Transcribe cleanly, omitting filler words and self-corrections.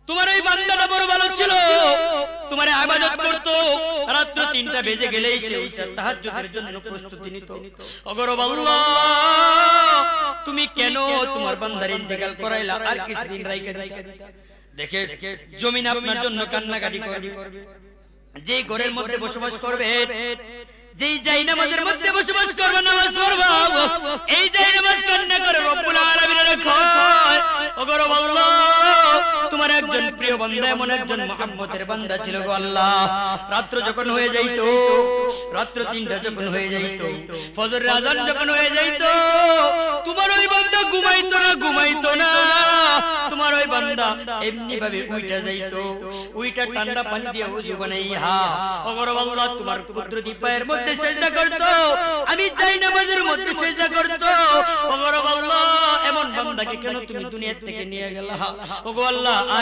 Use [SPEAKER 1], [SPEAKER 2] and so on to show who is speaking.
[SPEAKER 1] তোমার এই বান্দাটা বড় ভালো ছিল, তোমার ইবাদত করত, রাত 3টা বেজে গেলেই সে তাহাজ্জুদের জন্য প্রস্তুতি নিত। ওগো রব আল্লাহ, তুমি কেন তোমার বান্দার ইন্তেকাল করাইলা? আর কিছুদিন রাইখা দিতা। দেখে জমিন আপনার জন্য কান্নাকাটি করবে। যেই ঘরের মধ্যে বসবাস করবে, যেই জায়নামাজের মধ্যে বসবাস করবে, নামাজ পড়বা, এই জায়নামাজ কান্না করে রব্বুল আলামিনের কয়, ওগো রব আল্লাহ, তোমার একজন প্রিয় বান্দা, এমন একজন মুহাব্বতের বান্দা ছিল গো আল্লাহ। রাত্র যখন হয়ে যাইতো, রাত্র 3টা যখন হয়ে যাইতো, ফজরের আযান যখন হয়ে যাইতো, তোমার ওই বান্দা ঘুমাইতো না। তোমার ওই বান্দা এমনি ভাবে উইঠা যাইতো, উইঠা ঠান্ডা পানি দিয়ে ওযু বানাইয়া ওগো রব আল্লাহ তোমার কুদরতি পায়ের মধ্যে সিজদা করত, আমি চাই নামাজের মধ্যে সিজদা করত। ওগো রব আল্লাহ, এমন বান্দাকে কেন তুমি দুনিয়া থেকে নিয়ে গেলা? ওগো আল্লাহ, আর